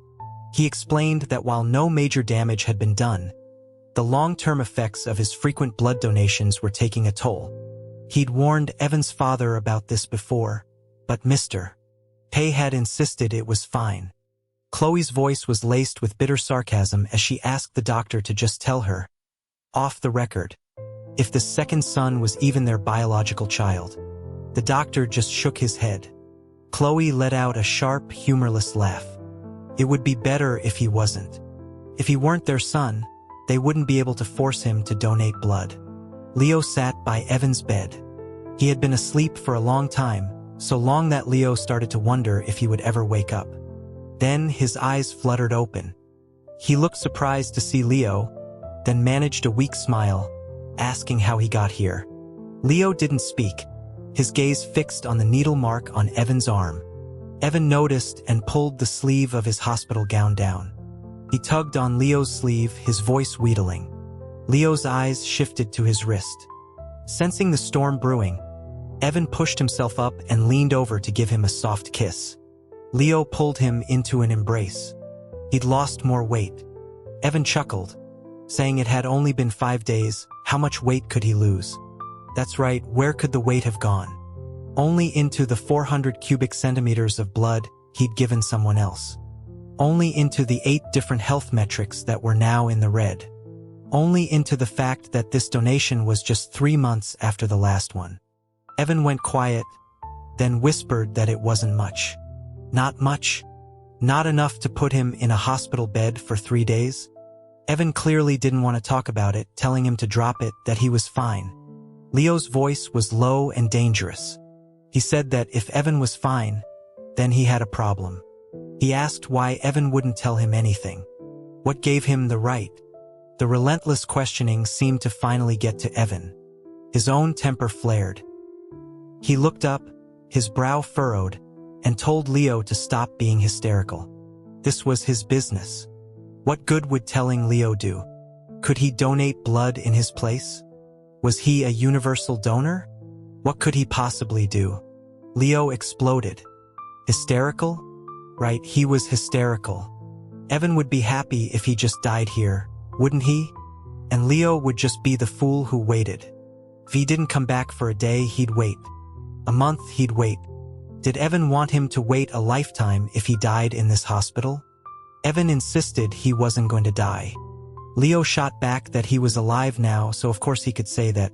He explained that while no major damage had been done, the long-term effects of his frequent blood donations were taking a toll. He'd warned Evan's father about this before, but Mr. Pei had insisted it was fine. Chloe's voice was laced with bitter sarcasm as she asked the doctor to just tell her, off the record, if the second son was even their biological child. The doctor just shook his head. Chloe let out a sharp, humorless laugh. It would be better if he wasn't. If he weren't their son, they wouldn't be able to force him to donate blood. Leo sat by Evan's bed. He had been asleep for a long time, so long that Leo started to wonder if he would ever wake up. Then his eyes fluttered open. He looked surprised to see Leo, then managed a weak smile, asking how he got here. Leo didn't speak, his gaze fixed on the needle mark on Evan's arm. Evan noticed and pulled the sleeve of his hospital gown down. He tugged on Leo's sleeve, his voice wheedling. Leo's eyes shifted to his wrist. Sensing the storm brewing, Evan pushed himself up and leaned over to give him a soft kiss. Leo pulled him into an embrace. He'd lost more weight. Evan chuckled, saying it had only been 5 days. How much weight could he lose? That's right, where could the weight have gone? Only into the 400 cubic centimeters of blood he'd given someone else. Only into the 8 different health metrics that were now in the red. Only into the fact that this donation was just 3 months after the last one. Evan went quiet, then whispered that it wasn't much. Not much. Not enough to put him in a hospital bed for 3 days. Evan clearly didn't want to talk about it, telling him to drop it, that he was fine. Leo's voice was low and dangerous. He said that if Evan was fine, then he had a problem. He asked why Evan wouldn't tell him anything. What gave him the right? The relentless questioning seemed to finally get to Evan. His own temper flared. He looked up, his brow furrowed, and told Leo to stop being hysterical. This was his business. What good would telling Leo do? Could he donate blood in his place? Was he a universal donor? What could he possibly do? Leo exploded. Hysterical? Right, he was hysterical. Evan would be happy if he just died here, wouldn't he? And Leo would just be the fool who waited. If he didn't come back for a day, he'd wait. A month, he'd wait. Did Evan want him to wait a lifetime if he died in this hospital? Evan insisted he wasn't going to die. Leo shot back that he was alive now, so of course he could say that.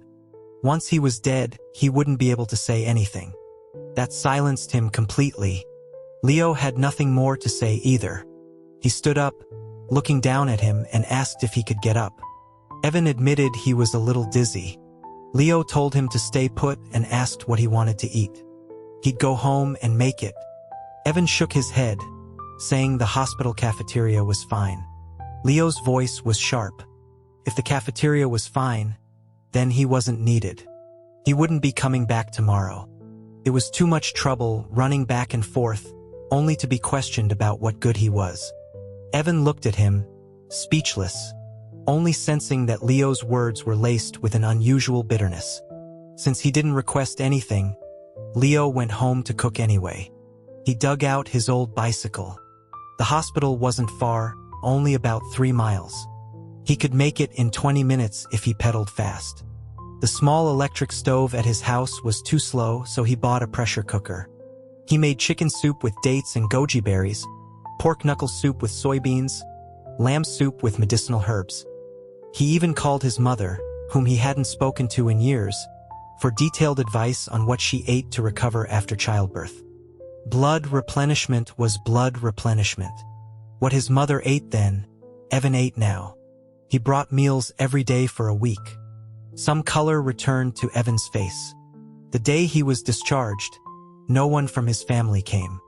Once he was dead, he wouldn't be able to say anything. That silenced him completely. Leo had nothing more to say either. He stood up, looking down at him, and asked if he could get up. Evan admitted he was a little dizzy. Leo told him to stay put and asked what he wanted to eat. He'd go home and make it. Evan shook his head, saying the hospital cafeteria was fine. Leo's voice was sharp. If the cafeteria was fine, then he wasn't needed. He wouldn't be coming back tomorrow. It was too much trouble running back and forth, only to be questioned about what good he was. Evan looked at him, speechless, only sensing that Leo's words were laced with an unusual bitterness. Since he didn't request anything, Leo went home to cook anyway. He dug out his old bicycle. The hospital wasn't far, only about 3 miles. He could make it in 20 minutes if he pedaled fast. The small electric stove at his house was too slow, so he bought a pressure cooker. He made chicken soup with dates and goji berries, pork knuckle soup with soybeans, lamb soup with medicinal herbs. He even called his mother, whom he hadn't spoken to in years, for detailed advice on what she ate to recover after childbirth. Blood replenishment was blood replenishment. What his mother ate then, Evan ate now. He brought meals every day for a week. Some color returned to Evan's face. The day he was discharged, no one from his family came.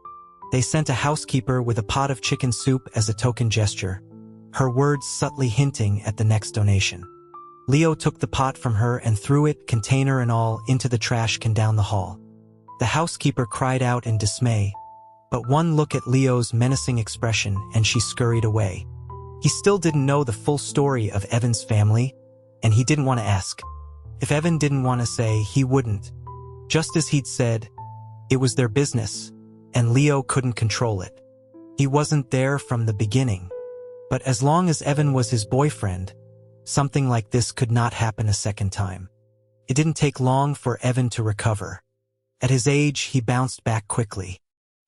They sent a housekeeper with a pot of chicken soup as a token gesture, her words subtly hinting at the next donation. Leo took the pot from her and threw it, container and all, into the trash can down the hall. The housekeeper cried out in dismay, but one look at Leo's menacing expression and she scurried away. He still didn't know the full story of Evan's family, and he didn't want to ask. If Evan didn't want to say, he wouldn't. Just as he'd said, it was their business, and Leo couldn't control it. He wasn't there from the beginning. But as long as Evan was his boyfriend, something like this could not happen a second time. It didn't take long for Evan to recover. At his age, he bounced back quickly.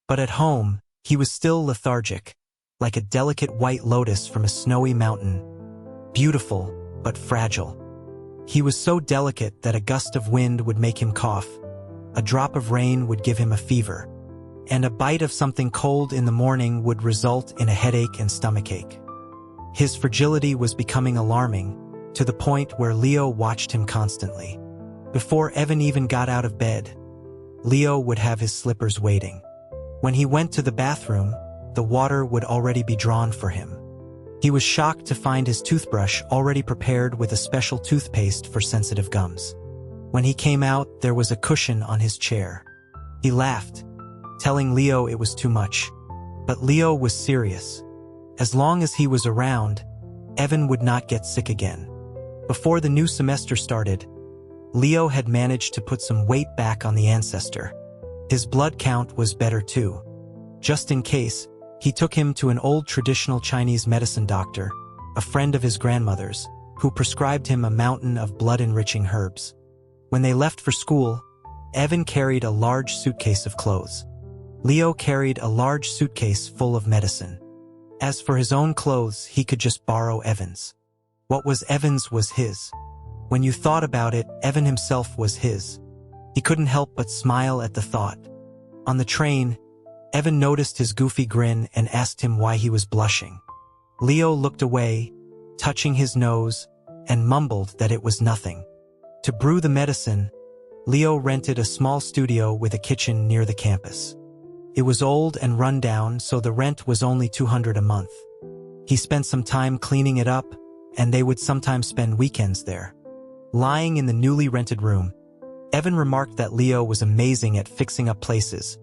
But at home, he was still lethargic, like a delicate white lotus from a snowy mountain. Beautiful, but fragile. He was so delicate that a gust of wind would make him cough, a drop of rain would give him a fever, and a bite of something cold in the morning would result in a headache and stomachache. His fragility was becoming alarming, to the point where Leo watched him constantly. Before Evan even got out of bed, Leo would have his slippers waiting. When he went to the bathroom, the water would already be drawn for him. He was shocked to find his toothbrush already prepared with a special toothpaste for sensitive gums. When he came out, there was a cushion on his chair. He laughed, telling Leo it was too much. But Leo was serious. As long as he was around, Evan would not get sick again. Before the new semester started, Leo had managed to put some weight back on the ancestor. His blood count was better too. Just in case, he took him to an old traditional Chinese medicine doctor, a friend of his grandmother's, who prescribed him a mountain of blood-enriching herbs. When they left for school, Evan carried a large suitcase of clothes. Leo carried a large suitcase full of medicine. As for his own clothes, he could just borrow Evan's. What was Evan's was his. When you thought about it, Evan himself was his. He couldn't help but smile at the thought. On the train, Evan noticed his goofy grin and asked him why he was blushing. Leo looked away, touching his nose, and mumbled that it was nothing. To brew the medicine, Leo rented a small studio with a kitchen near the campus. It was old and run down, so the rent was only $200 a month. He spent some time cleaning it up, and they would sometimes spend weekends there. Lying in the newly rented room, Evan remarked that Leo was amazing at fixing up places,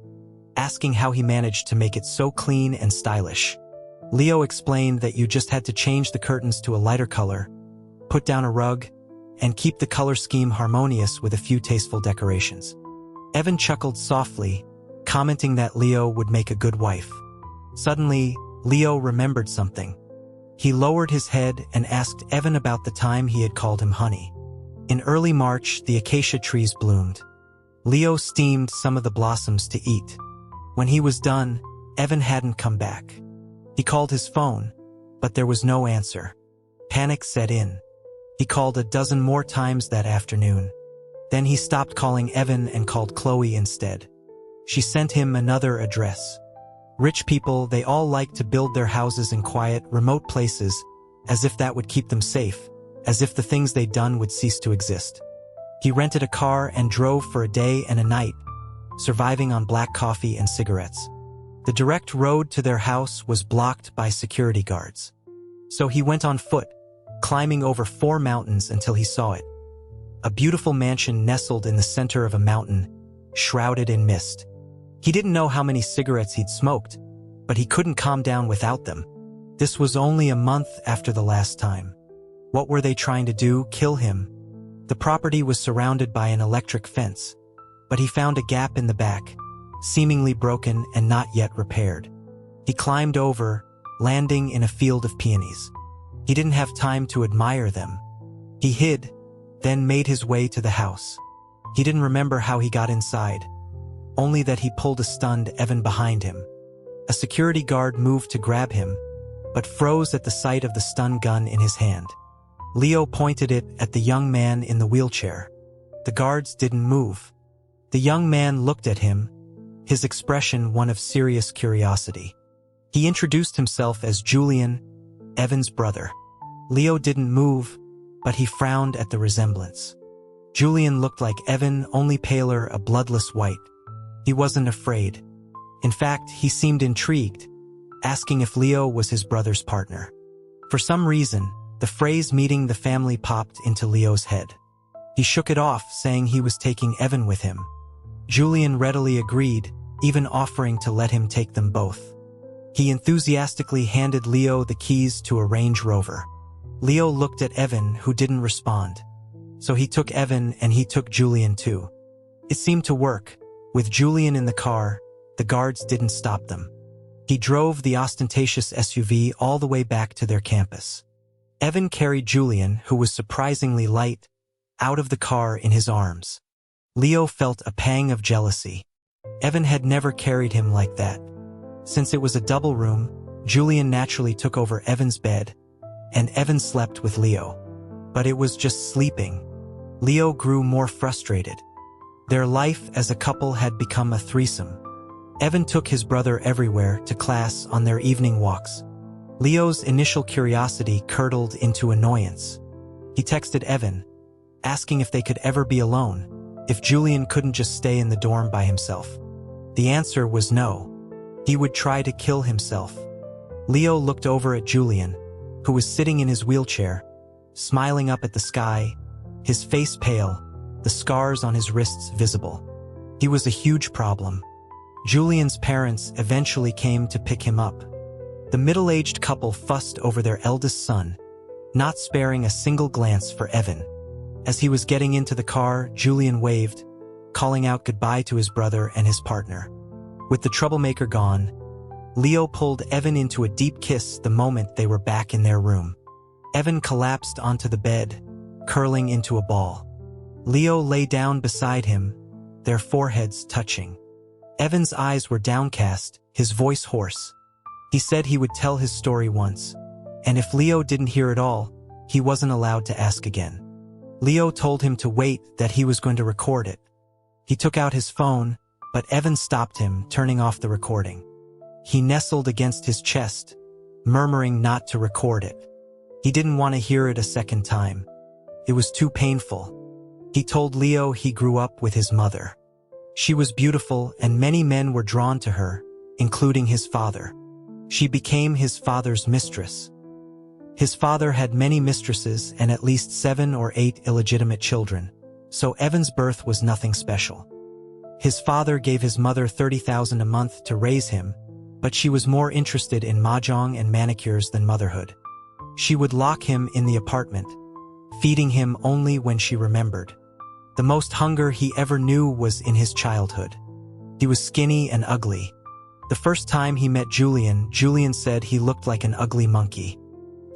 asking how he managed to make it so clean and stylish. Leo explained that you just had to change the curtains to a lighter color, put down a rug, and keep the color scheme harmonious with a few tasteful decorations. Evan chuckled softly, commenting that Leo would make a good wife. Suddenly, Leo remembered something. He lowered his head and asked Evan about the time he had called him honey. In early March, the acacia trees bloomed. Leo steamed some of the blossoms to eat. When he was done, Evan hadn't come back. He called his phone, but there was no answer. Panic set in. He called a dozen more times that afternoon. Then he stopped calling Evan and called Chloe instead. She sent him another address. Rich people, they all like to build their houses in quiet, remote places, as if that would keep them safe, as if the things they'd done would cease to exist. He rented a car and drove for a day and a night, surviving on black coffee and cigarettes. The direct road to their house was blocked by security guards. So he went on foot, climbing over 4 mountains until he saw it. A beautiful mansion nestled in the center of a mountain, shrouded in mist. He didn't know how many cigarettes he'd smoked, but he couldn't calm down without them. This was only a month after the last time. What were they trying to do? Kill him? The property was surrounded by an electric fence, but he found a gap in the back, seemingly broken and not yet repaired. He climbed over, landing in a field of peonies. He didn't have time to admire them. He hid, then made his way to the house. He didn't remember how he got inside, only that he pulled a stunned Evan behind him. A security guard moved to grab him, but froze at the sight of the stun gun in his hand. Leo pointed it at the young man in the wheelchair. The guards didn't move. The young man looked at him, his expression one of serious curiosity. He introduced himself as Julian, Evan's brother. Leo didn't move, but he frowned at the resemblance. Julian looked like Evan, only paler, a bloodless white. He wasn't afraid. In fact, he seemed intrigued, asking if Leo was his brother's partner. For some reason, the phrase meeting the family popped into Leo's head. He shook it off, saying he was taking Evan with him. Julian readily agreed, even offering to let him take them both. He enthusiastically handed Leo the keys to a Range Rover. Leo looked at Evan, who didn't respond. So he took Evan and he took Julian too. It seemed to work. With Julian in the car, the guards didn't stop them. He drove the ostentatious SUV all the way back to their campus. Evan carried Julian, who was surprisingly light, out of the car in his arms. Leo felt a pang of jealousy. Evan had never carried him like that. Since it was a double room, Julian naturally took over Evan's bed, and Evan slept with Leo. But it was just sleeping. Leo grew more frustrated. Their life as a couple had become a threesome. Evan took his brother everywhere, to class, on their evening walks. Leo's initial curiosity curdled into annoyance. He texted Evan, asking if they could ever be alone, if Julian couldn't just stay in the dorm by himself. The answer was no. He would try to kill himself. Leo looked over at Julian, who was sitting in his wheelchair, smiling up at the sky, his face pale, the scars on his wrists visible. He was a huge problem. Julian's parents eventually came to pick him up. The middle-aged couple fussed over their eldest son, not sparing a single glance for Evan. As he was getting into the car, Julian waved, calling out goodbye to his brother and his partner. With the troublemaker gone, Leo pulled Evan into a deep kiss the moment they were back in their room. Evan collapsed onto the bed, curling into a ball. Leo lay down beside him, their foreheads touching. Evan's eyes were downcast, his voice hoarse. He said he would tell his story once, and if Leo didn't hear it all, he wasn't allowed to ask again. Leo told him to wait, that he was going to record it. He took out his phone, but Evan stopped him, turning off the recording. He nestled against his chest, murmuring not to record it. He didn't want to hear it a second time. It was too painful. He told Leo he grew up with his mother. She was beautiful and many men were drawn to her, including his father. She became his father's mistress. His father had many mistresses and at least 7 or 8 illegitimate children, so Evan's birth was nothing special. His father gave his mother $30,000 a month to raise him, but she was more interested in mahjong and manicures than motherhood. She would lock him in the apartment, feeding him only when she remembered. The most hunger he ever knew was in his childhood. He was skinny and ugly. The first time he met Julian, Julian said he looked like an ugly monkey.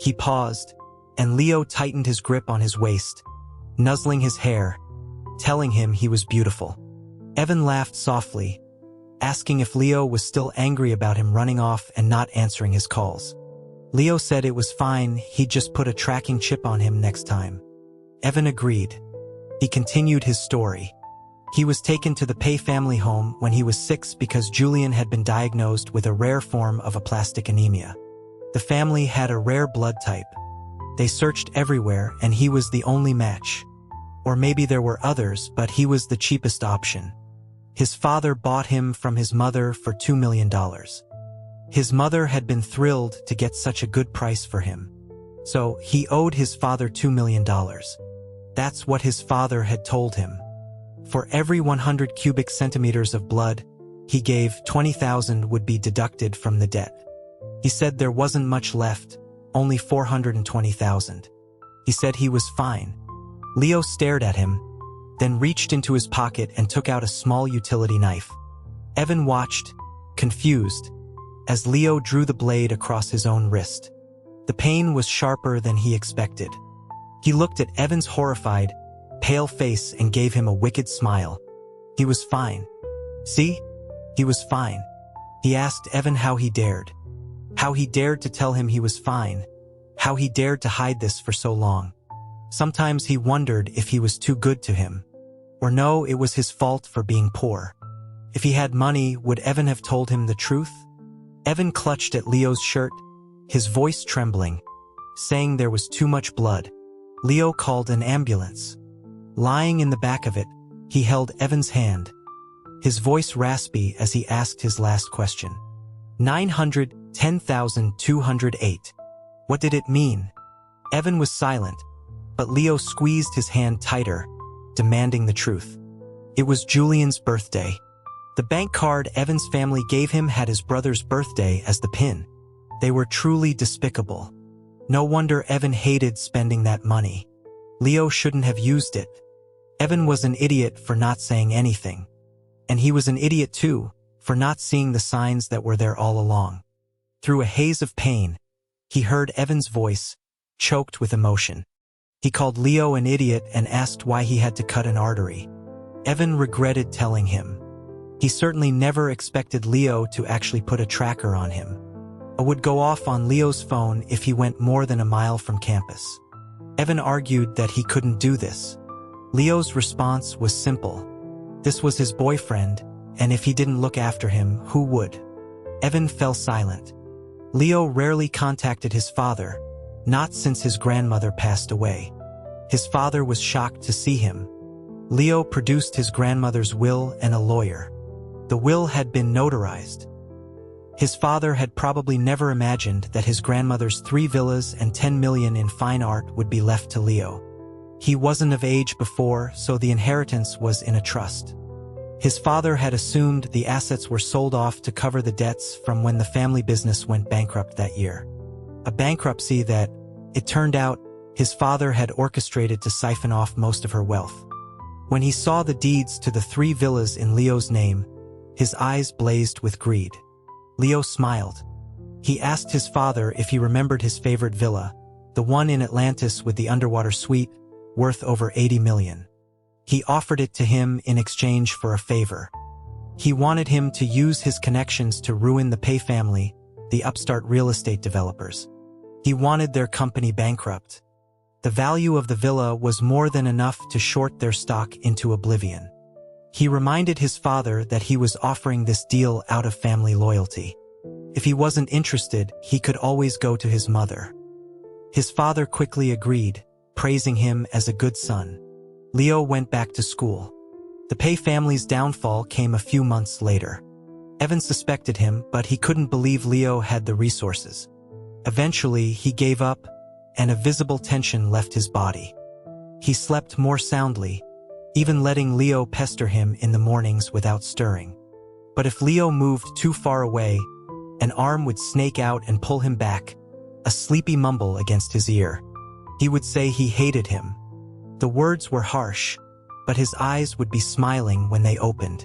He paused, and Leo tightened his grip on his waist, nuzzling his hair, telling him he was beautiful. Evan laughed softly, asking if Leo was still angry about him running off and not answering his calls. Leo said it was fine, he'd just put a tracking chip on him next time. Evan agreed. He continued his story. He was taken to the Pei family home when he was 6 because Julian had been diagnosed with a rare form of aplastic anemia. The family had a rare blood type. They searched everywhere and he was the only match. Or maybe there were others, but he was the cheapest option. His father bought him from his mother for $2 million. His mother had been thrilled to get such a good price for him. So he owed his father $2 million. That's what his father had told him. For every 100 cubic centimeters of blood he gave, 20,000 would be deducted from the debt. He said there wasn't much left, only 420,000. He said he was fine. Leo stared at him, then reached into his pocket and took out a small utility knife. Evan watched, confused, as Leo drew the blade across his own wrist. The pain was sharper than he expected. He looked at Evan's horrified, pale face and gave him a wicked smile. He was fine. See? He was fine. He asked Evan how he dared. How he dared to tell him he was fine. How he dared to hide this for so long. Sometimes he wondered if he was too good to him. Or no, it was his fault for being poor. If he had money, would Evan have told him the truth? Evan clutched at Leo's shirt, his voice trembling, saying there was too much blood. Leo called an ambulance. Lying in the back of it, he held Evan's hand, his voice raspy as he asked his last question. 910,208. What did it mean? Evan was silent, but Leo squeezed his hand tighter, demanding the truth. It was Julian's birthday. The bank card Evan's family gave him had his brother's birthday as the PIN. They were truly despicable. No wonder Evan hated spending that money. Leo shouldn't have used it. Evan was an idiot for not saying anything. And he was an idiot too, for not seeing the signs that were there all along. Through a haze of pain, he heard Evan's voice, choked with emotion. He called Leo an idiot and asked why he had to cut an artery. Evan regretted telling him. He certainly never expected Leo to actually put a tracker on him. It would go off on Leo's phone if he went more than a mile from campus. Evan argued that he couldn't do this. Leo's response was simple. This was his boyfriend, and if he didn't look after him, who would? Evan fell silent. Leo rarely contacted his father, not since his grandmother passed away. His father was shocked to see him. Leo produced his grandmother's will and a lawyer. The will had been notarized. His father had probably never imagined that his grandmother's 3 villas and 10 million in fine art would be left to Leo. He wasn't of age before, so the inheritance was in a trust. His father had assumed the assets were sold off to cover the debts from when the family business went bankrupt that year. A bankruptcy that, it turned out, his father had orchestrated to siphon off most of her wealth. When he saw the deeds to the 3 villas in Leo's name, his eyes blazed with greed. Leo smiled. He asked his father if he remembered his favorite villa, the one in Atlantis with the underwater suite, worth over 80 million. He offered it to him in exchange for a favor. He wanted him to use his connections to ruin the Pei family, the upstart real estate developers. He wanted their company bankrupt. The value of the villa was more than enough to short their stock into oblivion. He reminded his father that he was offering this deal out of family loyalty. If he wasn't interested, he could always go to his mother. His father quickly agreed, praising him as a good son. Leo went back to school. The Pei family's downfall came a few months later. Evan suspected him, but he couldn't believe Leo had the resources. Eventually, he gave up, and a visible tension left his body. He slept more soundly, even letting Leo pester him in the mornings without stirring. But if Leo moved too far away, an arm would snake out and pull him back, a sleepy mumble against his ear. He would say he hated him. The words were harsh, but his eyes would be smiling when they opened.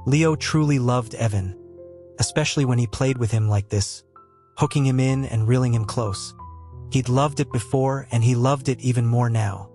Leo truly loved Evan, especially when he played with him like this, hooking him in and reeling him close. He'd loved it before, and he loved it even more now.